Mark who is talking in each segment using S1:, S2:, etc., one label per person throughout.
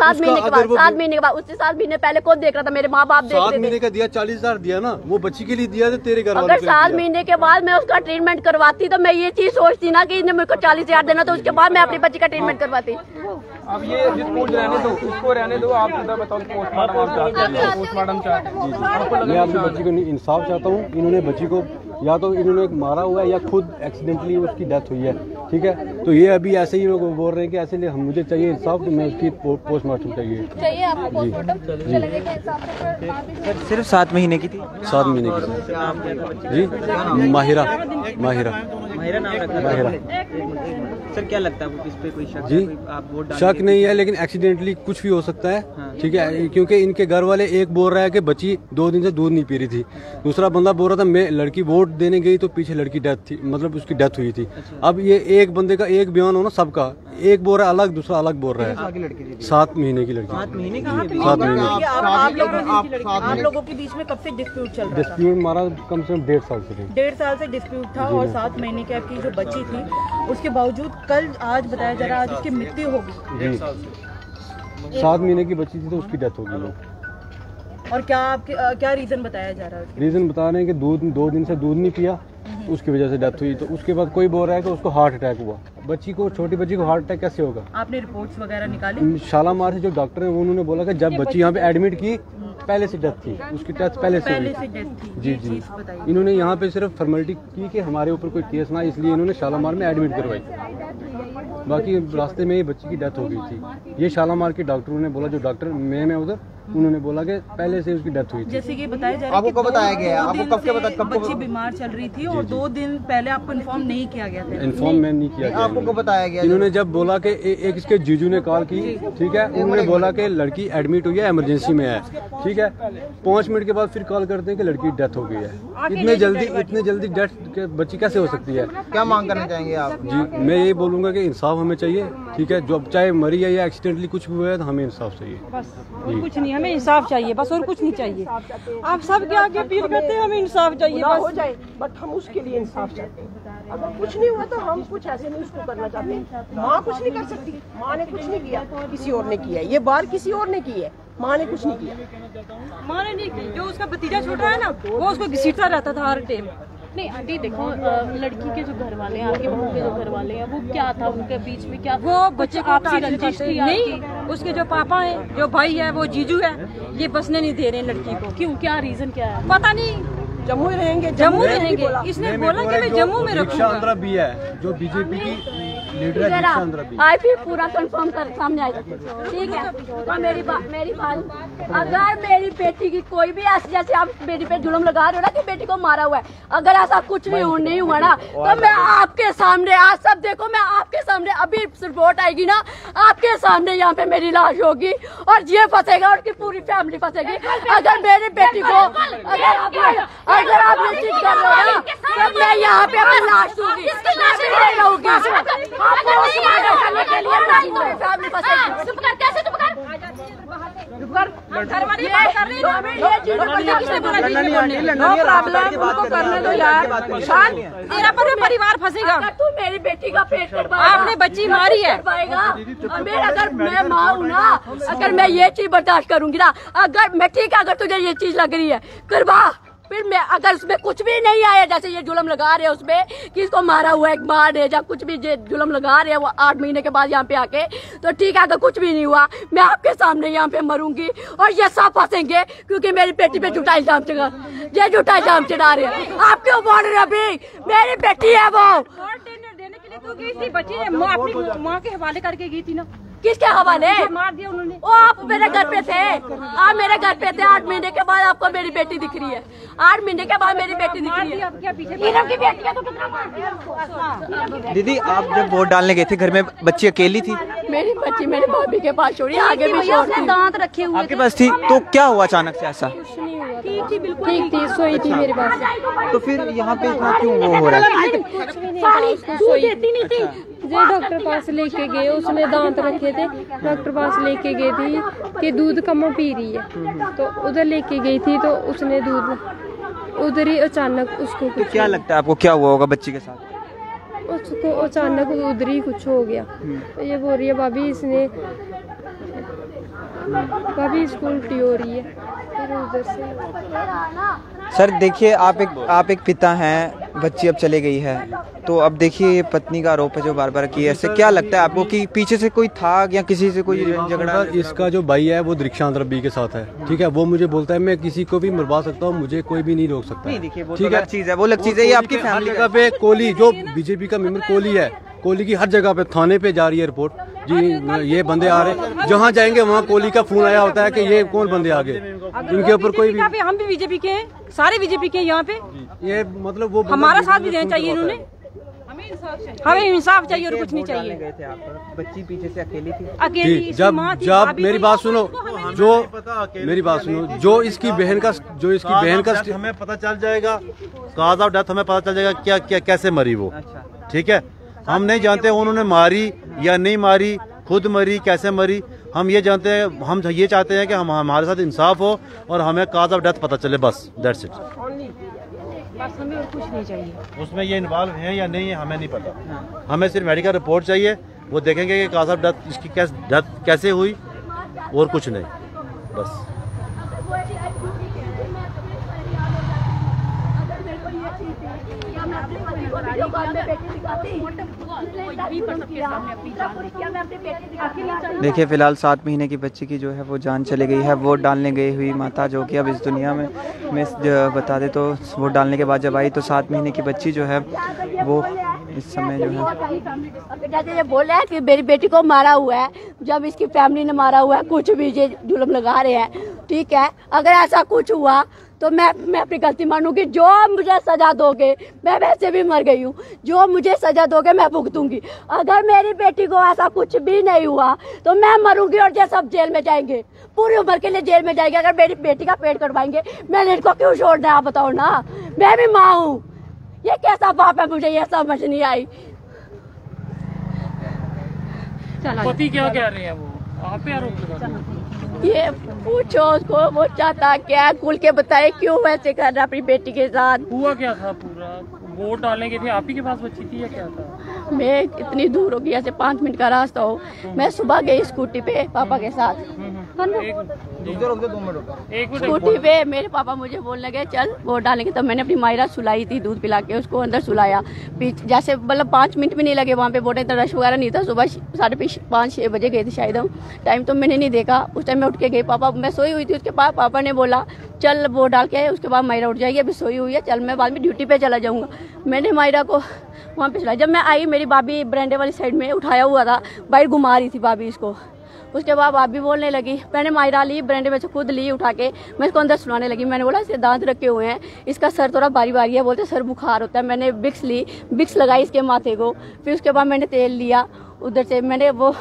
S1: 7 महीने के बाद, 7 महीने के बाद, उससे 7 महीने पहले कौन देख रहा था? मेरे माँ बाप देख रहे थे।
S2: 7 महीने का दिया, 40,000 दिया ना, वो बच्ची के लिए दिया था, तेरे घर वालों
S1: अगर 7 महीने के बाद मैं उसका ट्रीटमेंट करवाती तो मैं ये चीज सोचती ना कि इन्हें मेरे को 40,000 देना, तो उसके बाद मैं अपनी बच्ची का ट्रीटमेंट करवाती।
S3: अब ये डिस्प्यूट रहने दो, उसको रहने दो, आप बताओ पोस्टमार्टम चाहते हैं।
S2: मैं अपनी बच्ची को इंसाफ चाहता हूँ। इन्होंने बच्ची को या तो इन्होंने मारा हुआ है या खुद एक्सीडेंटली उसकी डेथ हुई है, ठीक है। तो ये अभी ऐसे ही लोग बोल रहे हैं कि ऐसे लिए मुझे चाहिए इंसाफ, तो मैं उसकी पोस्टमार्टम चाहिए
S1: आपको पोस्टमार्टम?
S4: सिर्फ 7 महीने की थी?
S2: 7 महीने की जी। माहिरा
S4: नाम रखा
S2: माहिरा।
S4: सर क्या लगता है वो किस पे कोई शक
S2: जी?
S4: आप वोट
S2: शक नहीं है, लेकिन एक्सीडेंटली कुछ भी हो सकता है, ठीक है। क्योंकि इनके घर वाले एक बोल रहा है कि बच्ची 2 दिन से दूध नहीं पी रही थी, दूसरा बंदा बोल रहा था मैं लड़की वोट देने गई तो पीछे लड़की डेथ थी, मतलब उसकी डेथ हुई थी। अब ये एक बंदे का एक बयान हो ना सबका, एक बोल रहा है अलग, दूसरा अलग बोल रहा है। 7 महीने की लड़की।
S4: 7 महीने की?
S2: 7 महीने।
S5: आप लोगों के बीच में कब से डिस्प्यूट चल रहा था?
S2: डिस्प्यूट हमारा कम से कम 1.5 साल से।
S5: 1.5 साल से डिस्प्यूट था, और 7 महीने की आपकी जो बच्ची थी, उसके बावजूद कल आज बताया जा रहा है आज उसकी मृत्यु होगी।
S2: 7 महीने की बच्ची थी तो उसकी डेथ होगी।
S5: और क्या रीजन बताया जा रहा है?
S2: रीजन बता रहे हैं कि 2 दिन से दूध नहीं पिया, उसकी वजह से डेथ हुई। तो उसके बाद कोई बोल रहा है कि उसको हार्ट अटैक हुआ। बच्ची को, छोटी बच्ची को हार्ट अटैक कैसे होगा?
S5: आपने रिपोर्ट्स वगैरह निकाली?
S2: शालामार से जो डॉक्टर है उन्होंने बोला कि जब बच्ची यहाँ पे एडमिट की पहले से डेथ थी, उसकी डेथ पहले से
S5: डेथ थी।
S2: जी। इन्होंने यहाँ पे सिर्फ फॉर्मेलिटी की कि हमारे ऊपर कोई केस ना, इसलिए इन्होंने शालामार में एडमिट करवाई। बाकी रास्ते में ही बच्ची की डेथ हो गई थी। ये शालामार के डॉक्टरों ने बोला, जो डॉक्टर मैम है उधर, उन्होंने बोला कि पहले से उसकी डेथ हुई थी।
S5: जैसे कि बताया जा रहा है,
S4: आपको कब बताया गया? आपको कब
S5: बच्ची बीमार चल रही थी और 2 दिन पहले आपको इन्फॉर्म नहीं किया गया था?
S2: इन्फॉर्म में नहीं किया गया।
S4: आपको कब बताया गया?
S2: इन्होंने जब बोला कि एक इसके जीजू ने कॉल की, ठीक है, उन्होंने बोला कि लड़की एडमिट हुई है, इमरजेंसी में है, ठीक है। 5 मिनट के बाद फिर कॉल करते हैं कि लड़की डेथ हो गई है। इतने जल्दी डेथ बच्ची कैसे हो सकती है?
S4: क्या मांग करना चाहेंगे आप?
S2: जी, मैं यही बोलूँगा कि इंसाफ हमें चाहिए, ठीक है। जो चाहे मरी है या एक्सीडेंटली कुछ भी हुआ है, तो हमें इंसाफ चाहिए।
S6: बस और कुछ नहीं, हमें इंसाफ चाहिए बस, और कुछ नहीं चाहिए। आप सब के आगे अपील करते हैं, हमें इंसाफ चाहिए बस।
S7: हो जाए, बट हम उसके लिए इंसाफ चाहते हैं। अगर कुछ नहीं हुआ तो हम कुछ ऐसे नहीं उसको करना चाहते। माँ कुछ नहीं कर सकती, माँ ने कुछ नहीं किया, किसी और ने किया। ये बार किसी और ने की है, माँ ने कुछ नहीं किया।
S6: माँ ने नहीं की। जो उसका भतीजा छोटा है ना, वो उसको घसीटता रहता था हर टाइम।
S1: नहीं आंटी देखो, लड़की के जो घर वाले हैं, आपके बहू के जो घर वाले हैं, वो क्या था उनके बीच में? क्या
S6: वो बच्चे को
S1: आपसी रंजिश थी?
S6: नहीं, उसके जो पापा हैं, जो भाई है, वो जीजू है, ये बसने नहीं दे रहे लड़की को।
S1: क्यों, क्या रीजन क्या है?
S6: पता नहीं।
S7: जम्मू रहेंगे,
S6: जम्मू रहेंगे। इसने बोला कि मैं जम्मू में रखूंगा।
S2: भी है जो बीजेपी की लीडर है,
S1: आई फिर पूरा कंफर्म कर सामने आएगा, ठीक है। तो मेरी बात, अगर मेरी बेटी की कोई भी ऐसी, जैसे आप बेटी पे जुल्म लगा रहे हो ना कि बेटी को मारा हुआ है, अगर ऐसा कुछ भी नहीं हुआ ना, तो मैं आपके सामने, आज सब देखो, मैं आपके सामने अभी रिपोर्ट आएगी ना, आपके सामने यहाँ पे मेरी लाश होगी और ये फंसेगा और उसकी पूरी फैमिली फंसेगी। अगर मेरी बेटी को, अगर आप ये चीज कर रहे हो ना, तो मैं यहाँ पे अपनी लाश दूंगी,
S6: परिवार फंसेगा।
S1: तू मेरी बेटी का पेट
S6: आपने बच्ची मारी है,
S1: अगर मैं माँ हूँ ना, अगर मैं ये चीज बर्दाश्त करूंगी ना, अगर मैं, ठीक है, अगर तुझे ये चीज लग रही है करवा, फिर मैं, अगर उसमें कुछ भी नहीं आया, जैसे ये जुल्म लगा रहे हैं उसमें कि इसको मारा हुआ एक मार है, या कुछ भी जुल्म लगा रहे हैं वो 8 महीने के बाद यहाँ पे आके, तो ठीक है, अगर कुछ भी नहीं हुआ, मैं आपके सामने यहाँ पे मरूंगी और ये सब फंसेंगे, क्योंकि मेरी बेटी पे झूठा इल्जाम चढ़ा, ये झूठा इल्जाम चढ़ा रहे हैं। आप क्यों बोल रहे हैं? अभी मेरी बेटी है, वो
S6: देने के लिए तो गई थी, बच्ची अपनी माँ के हवाले करके गई थी ना।
S1: किसके हवाले?
S6: मार दिया उन्होंने।
S1: वो आप मेरे घर पे थे, आप मेरे घर पे थे। 8 महीने के बाद आपको मेरी बेटी दिख रही है, 8 महीने के बाद मेरी बेटी दिख रही है।
S4: दीदी, आप जब वोट डालने गए थे, घर में बच्ची अकेली थी?
S1: मेरी बच्ची मेरी भाभी के पास छोड़ी, आगे भी छोड़ी,
S6: दांत रखे हुए
S4: आपके पास थी, तो क्या हुआ अचानक से ऐसा?
S6: ठीक थी, बिल्कुल ठीक थी, सोई थी मेरे पास।
S4: तो फिर यहाँ पे इतना क्यों वो हो रहा है?
S6: जे डॉक्टर पास लेके गए, उसने दांत रखे थे, डॉक्टर पास लेके गई थी कि दूध कम पी रही है, तो उधर लेके गई थी, तो उसने दूध उधर ही अचानक उसको
S4: तो क्या लगता है आपको क्या हुआ होगा बच्ची के साथ?
S6: उसको अचानक उधर ही कुछ हो गया। तो ये बोल रही है भाभी, इसने भाभी इसको उल्टी हो रही है, फिर उधर से।
S4: सर देखिए, आप एक पिता हैं, बच्ची अब चले गई है, तो अब देखिए ये पत्नी का आरोप है जो बार बार किया, इससे क्या लगता है आपको कि पीछे से कोई था या किसी से कोई झगड़ा?
S2: इसका जो भाई है वो दीक्षांत रब्बी के साथ है, ठीक है। वो मुझे बोलता है मैं किसी को भी मरवा सकता हूँ, मुझे कोई भी नहीं रोक सकता।
S4: नहीं देखिए, वो
S2: ठीक
S4: तो
S2: है,
S4: चीज है, वो अलग चीज है। ये आपकी फैमिली
S2: जगह पे कोहली, जो बीजेपी का मेंबर कोहली है, कोहली की हर जगह पे थाने पे जा रही है रिपोर्ट जी, ये बंदे आ रहे, जहाँ जाएंगे वहाँ कोहली का फोन आया होता है कि ये कौन बंदे आ गए, इनके ऊपर कोई भी।
S5: हम भी बीजेपी के हैं, सारे बीजेपी के यहाँ पे,
S2: ये मतलब वो
S5: हमारा साथ भी देना चाहिए इन्होंने, हमें इंसाफ चाहिए और कुछ नहीं चाहिए।
S4: गए थे आप, बच्ची पीछे से अकेली थी,
S5: अकेली
S2: जी, जब मेरी बात सुनो, मेरी बात सुनो, जो इसकी बहन का
S8: हमें पता चल जाएगा, कॉज ऑफ डेथ हमें पता चल जाएगा क्या क्या कैसे मरी वो। ठीक है, हम नहीं जानते उन्होंने मारी या नहीं मारी, खुद मरी कैसे मरी, हम ये जानते हैं, हम ये चाहते हैं कि हम हमारे साथ इंसाफ हो और हमें कॉज ऑफ डेथ पता चले, बस दैट्स इट।
S5: बस हमें और कुछ नहीं चाहिए।
S8: उसमें ये इन्वॉल्व है या नहीं है हमें नहीं पता, हमें सिर्फ मेडिकल रिपोर्ट चाहिए, वो देखेंगे कि कॉज ऑफ डेथ इसकी डेथ कैसे हुई और कुछ नहीं, बस।
S4: देखिए फिलहाल 7 महीने की बच्ची की जो है वो जान चली गई है, वोट डालने गई हुई माता जो कि अब इस दुनिया में बता दे तो वोट डालने के बाद जब आई तो 7 महीने की बच्ची जो है वो इस समय जो है
S1: ये बोल रहे हैं कि मेरी बेटी को मारा हुआ है, जब इसकी फैमिली ने मारा हुआ है, कुछ भी ये जुल्म लगा रहे हैं। ठीक है, अगर ऐसा कुछ हुआ तो मैं अपनी गलती मानूंगी, जो मुझे सजा दोगे, मैं वैसे भी मर गई हूँ, जो मुझे सजा दोगे मैं भुगतूंगी। अगर मेरी बेटी को ऐसा कुछ भी नहीं हुआ तो मैं मरूंगी और ये सब जेल में जाएंगे, पूरी उम्र के लिए जेल में जाएंगे। अगर मेरी बेटी का पेट कटवाएंगे, मैंने इनको क्यों छोड़ना है आप बताओ ना, मैं भी माँ हूँ, ये कैसा बाप है, मुझे ये समझ नहीं आई।
S3: पति क्या कह रहे हैं, वो आप पे आरोप लगा रहे हैं?
S1: ये पूछो उसको, वो चाहता क्या खुल के बताए क्यों वैसे कर रहा अपनी बेटी के साथ।
S3: हुआ क्या था पूरा? वोट डालने के थे, आप ही के पास बच्ची थी या क्या था?
S1: मैं इतनी दूर होगी, ऐसे 5 मिनट का रास्ता हो, मैं सुबह गई स्कूटी पे पापा के साथ, स्कूटी पे मेरे पापा मुझे बोलने लगे चल वोट डालेंगे, तो मैंने अपनी मायरा सुलाई थी, दूध पिला के उसको अंदर सुलाया, जैसे मतलब 5 मिनट भी नहीं लगे वहाँ पे, वोट इतना रश वगैरह नहीं था। सुबह 5:30-6 बजे गए थे शायद हम, टाइम तो मैंने नहीं देखा, उस टाइम मैं उठ के गई, पापा मैं सोई हुई थी, उसके बाद पापा ने बोला चल वोट डाल के आए, उसके बाद मायरा उठ जाएगी, अभी सोई हुई है, चल मैं बाद में ड्यूटी पे चला जाऊँगा। मैंने मायरा को वहाँ पे चलाया, जब मैं आई मेरी भाभी बरांडे वाली साइड में उठाया हुआ था, बाहर घुमा रही थी भाभी इसको, उसके बाद भाभी बोलने लगी, मैंने मायरा ली बरांडे में से खुद ली उठा के, मैं इसको अंदर सुलाने लगी, मैंने बोला इसके दांत रखे हुए हैं, इसका सर थोड़ा भारी भारी है, बोलते सर बुखार होता है। मैंने विक्स ली, विक्स लगाई इसके माथे को, फिर उसके बाद मैंने तेल लिया उधर से, मैंने वो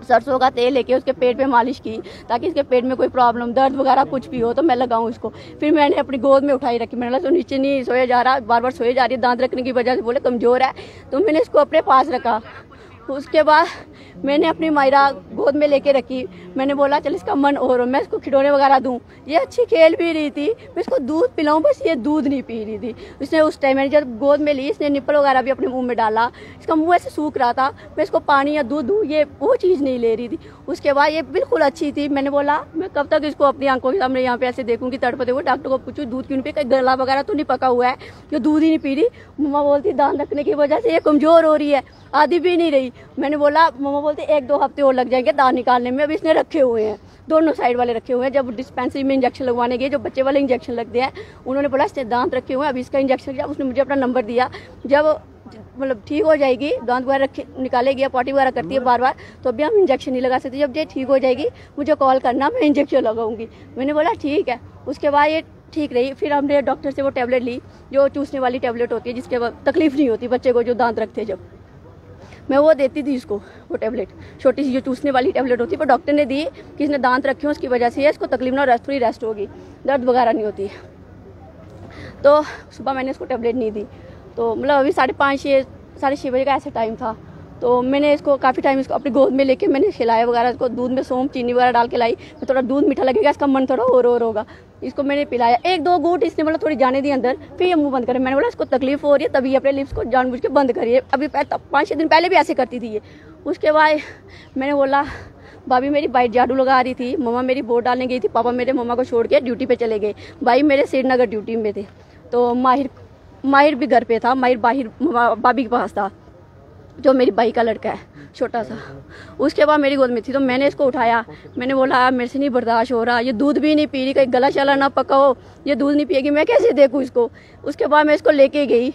S1: सरसों का तेल लेके उसके पेट पे मालिश की ताकि इसके पेट में कोई प्रॉब्लम दर्द वगैरह कुछ भी हो तो मैं लगाऊं इसको। फिर मैंने अपनी गोद में उठाई रखी, मैंने बोला तो नीचे नहीं सोया जा रहा, बार बार सोए जा रही है, दांत रखने की वजह से बोले कमज़ोर है, तो मैंने इसको अपने पास रखा। उसके बाद मैंने अपनी मायरा गोद में लेके रखी, मैंने बोला चल इसका मन और हो, मैं इसको खिलौने वगैरह दूं, ये अच्छी खेल भी रही थी, मैं इसको दूध पिलाऊं, बस ये दूध नहीं पी रही थी। उसने उस टाइम मैंने जब गोद में ली, इसने निप्पल वगैरह भी अपने मुंह में डाला, इसका मुंह ऐसे सूख रहा था, मैं इसको पानी या दूध दूं, ये वो चीज़ नहीं ले रही थी। उसके बाद ये बिल्कुल अच्छी थी, मैंने बोला मैं कब तक इसको अपनी आंखों के सामने यहाँ पे ऐसे देखूंगी तड़पते हुए, डॉक्टर को पूछूं दूध क्यों नहीं पी, गला वगैरह तो नहीं पका हुआ है, जो दूध ही नहीं पी रही। मम्मा बोलती दांत रखने की वजह से ये कमज़ोर हो रही है, आधी भी नहीं रही। मैंने बोला, मम्मा बोलते 1-2 हफ्ते और लग जाएंगे दांत निकालने में, अब इसने रखे हुए हैं, दोनों साइड वाले रखे हुए हैं। जब डिस्पेंसरी में इंजेक्शन लगवाने गए, जो बच्चे वाले इंजेक्शन लगते हैं, उन्होंने बोला इसने दांत रखे हुए हैं, अभी इसका इंजेक्शन किया। उसने मुझे अपना नंबर दिया, जब मतलब ठीक हो जाएगी, दांत वगैरह निकालेगी या पॉटी वगैरह करती है बार बार, तो अभी हम इंजेक्शन नहीं लगा सकते, जब ये ठीक हो जाएगी मुझे कॉल करना, मैं इंजेक्शन लगाऊंगी। मैंने बोला ठीक है। उसके बाद ये ठीक रही, फिर हमने डॉक्टर से वो टेबलेट ली जो चूसने वाली टेबलेट होती है, जिसके बाद तकलीफ नहीं होती बच्चे को, जो दांत रखते जब, मैं वो देती थी इसको, वो टेबलेट छोटी सी जो चूसने वाली टेबलेट होती है, पर डॉक्टर ने दी कि इसने दांत रखे हो उसकी वजह से इसको तकलीफ ना, रेस्ट फ्री रेस्ट होगी, दर्द वगैरह नहीं होती। तो सुबह मैंने इसको टेबलेट नहीं दी, तो मतलब अभी 5:30 साढ़े 6 बजे का ऐसा टाइम था, तो मैंने इसको काफ़ी टाइम इसको अपनी गोद में लेके मैंने खिलाया वगैरह, इसको दूध में सौंफ चीनी वगैरह डाल के लाई, थोड़ा दूध मीठा लगेगा, इसका मन थोड़ा और होगा, इसको मैंने पिलाया। 1-2 घूंट इसने मतलब थोड़ी जाने दी अंदर, फिर ये मुंह बंद करे। मैंने बोला इसको तकलीफ हो रही है, तभी अपने लिप्स को जानबूझ के बंद करिए, अभी 5-6 दिन पहले भी ऐसे करती थी ये। उसके बाद मैंने बोला भाभी मेरी बाइक झाड़ू लगा रही थी, मम्मा मेरी वोट डालने गई थी, पापा मेरे मम्मा को छोड़ के ड्यूटी पे चले गए, भाई मेरे श्रीनगर ड्यूटी में थे, तो माहिर भी घर पे था, माहिर भाभी के पास था, जो मेरी भाई का लड़का है छोटा सा। उसके बाद मेरी गोद में थी, तो मैंने इसको उठाया, मैंने बोला मेरे से नहीं बर्दाश्त हो रहा, ये दूध भी नहीं पी रही, कहीं गला शला ना पका हो, ये दूध नहीं पिएगी, मैं कैसे देखूँ इसको। उसके बाद मैं इसको लेके गई,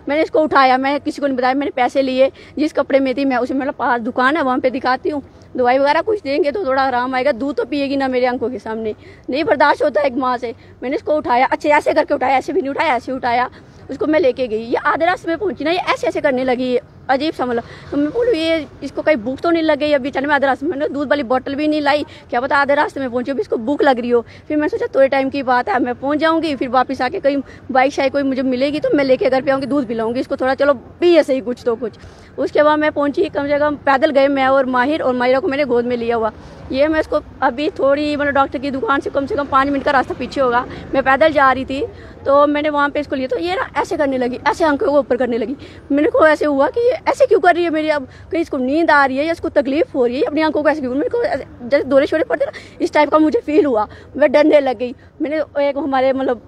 S1: मैंने इसको उठाया, मैं किसी को नहीं बताया, मैंने पैसे लिए, जिस कपड़े में थी मैं उसे, मेरा पास दुकान है वहाँ पे दिखाती हूँ, दवाई वगैरह कुछ देंगे तो थोड़ा आराम आएगा, दूध तो पिएगी ना मेरी आंखों के सामने, नहीं बर्दाश्त होता है एक माँ से। मैंने इसको उठाया, अच्छे ऐसे करके उठाया, ऐसे भी नहीं उठाया, ऐसे उठाया, उसको मैं लेके गई, ये आधे रास्ते में पहुंची ना, ये ऐसे ऐसे करने लगी, अजीब सा मतलब। तो मैं बोलूँ ये इसको कहीं भूख तो नहीं लग गई, अभी चल में आधे रास्ते में, मैंने दूध वाली बोतल भी नहीं लाई, क्या पता आधे रास्ते में पहुंची, अभी इसको भूख लग रही हो। फिर मैंने सोचा थोड़े टाइम की बात है, मैं पहुंच जाऊंगी, फिर वापस आके कहीं बाइक शायद कोई मुझे मिलेगी तो मैं लेके घर पे आऊँगी, दूध पिलाऊंगी इसको, थोड़ा चलो पिए सही कुछ तो कुछ। उसके बाद मैं पहुंची, कम से कम पैदल गए मैं और माहिरा को मैंने गोद में लिया हुआ। ये मैं इसको अभी थोड़ी मतलब डॉक्टर की दुकान से कम 5 मिनट का रास्ता पीछे होगा, मैं पैदल जा रही थी, तो मैंने वहाँ पे इसको लिया, तो ये ना ऐसे करने लगी, ऐसे आंखों को ऊपर करने लगी। मेरे को ऐसे हुआ कि ये ऐसे क्यों कर रही है मेरी, अब कहीं इसको नींद आ रही है या इसको तकलीफ हो रही है, अपनी आंखों को ऐसे क्यों, मेरे को जैसे दौरे शोरे पड़ते ना, इस टाइप का मुझे फील हुआ, मैं डरने लग गई। मैंने एक हमारे मतलब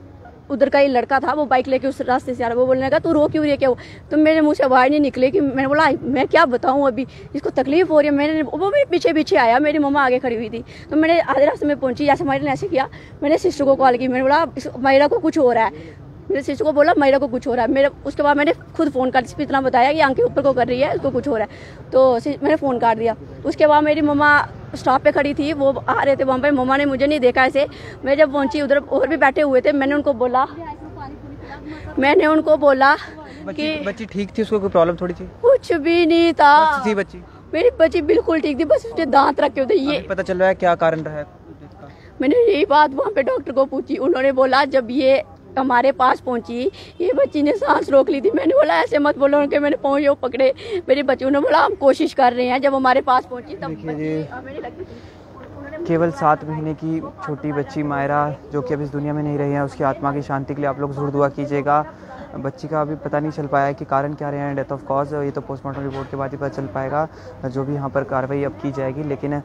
S1: उधर का ही लड़का था, वो बाइक लेके उस रास्ते से आ रहा, वो बोलने लगा तू रो क्यों रही है, क्या हुआ। तो मेरे मुंह से आवाज़ नहीं निकले कि मैंने बोला मैं क्या बताऊं, अभी इसको तकलीफ हो रही है। मैंने वो भी पीछे पीछे आया, मेरी मम्मा आगे खड़ी हुई थी, तो मैंने आधे रास्ते में पहुंची, जैसे माहिरा ने ऐसे किया, मैंने सिस्टर को कॉल की, मैंने बोला माहिरा को कुछ हो रहा है, मेरे सिस्टर को बोला माहिरा को कुछ हो रहा है। मेरे उसके बाद मैंने खुद फ़ोन कर इतना बताया कि आंखें ऊपर को कर रही है, उसको कुछ हो रहा है, तो मैंने फ़ोन काट दिया। उसके बाद मेरी मम्मा स्टॉप पे खड़ी थी, वो आ रहे थे वहाँ पे, मम्मा ने मुझे नहीं देखा ऐसे। मैं जब पहुंची उधर और भी बैठे हुए थे, मैंने उनको बोला कि
S4: बच्ची ठीक थी, उसको कोई प्रॉब्लम थोड़ी थी?
S1: कुछ भी नहीं था,
S4: थी बच्ची,
S1: मेरी बच्ची बिल्कुल ठीक थी, बस उसके दांत रखे होते। ये
S4: पता चल रहा है क्या कारण रहा है?
S1: मैंने यही बात वहाँ पे डॉक्टर को पूछी, उन्होंने बोला जब ये हमारे पास पहुंची ये बच्ची ने सांस रोक ली थी। मैंने बोला ऐसे मत बोलो उनके, मैंने पहुंचे पकड़े मेरी बच्ची, उन्होंने बोला हम कोशिश कर रहे हैं। जब हमारे पास पहुंची तब
S4: केवल 7 महीने की छोटी बच्ची मायरा जो कि अब इस दुनिया में नहीं रही है, उसकी आत्मा की शांति के लिए आप लोग ज़रूर दुआ कीजिएगा। बच्ची का अभी पता नहीं चल पाया है कि कारण क्या रहे हैं, डेथ ऑफ कॉज, ये तो पोस्टमार्टम रिपोर्ट के बाद ही पता चल पाएगा, जो भी यहाँ पर कार्रवाई अब की जाएगी। लेकिन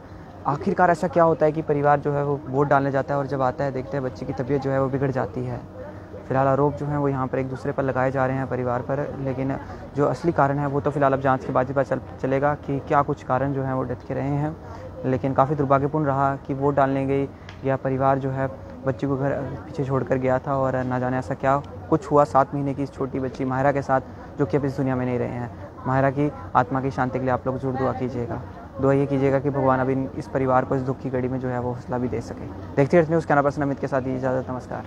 S4: आखिरकार ऐसा क्या होता है कि परिवार जो है वो वोट डालने जाता है और जब आता है देखते हैं बच्ची की तबीयत जो है वो बिगड़ जाती है। फिलहाल आरोप जो हैं वो यहाँ पर एक दूसरे पर लगाए जा रहे हैं परिवार पर, लेकिन जो असली कारण है वो तो फिलहाल अब जांच के बाद ही पता चलेगा कि क्या कुछ कारण जो हैं वो डेथ के रहे हैं। लेकिन काफ़ी दुर्भाग्यपूर्ण रहा कि वोट डालने गई या परिवार जो है बच्ची को घर पीछे छोड़कर गया था और ना जाने ऐसा क्या कुछ हुआ 7 महीने की इस छोटी बच्ची माहिरा के साथ, जो कि अब इस दुनिया में नहीं रहे हैं। माहिरा की आत्मा की शांति के लिए आप लोग जरूर दुआ कीजिएगा। दुआ ये कीजिएगा कि भगवान अभी इस परिवार को इस दुख की घड़ी में जो है वो हौसला भी दे सके। देखते रहते न्यूज़ कैमरा पर्सन अमित के साथ ही इजाज़त, नमस्कार।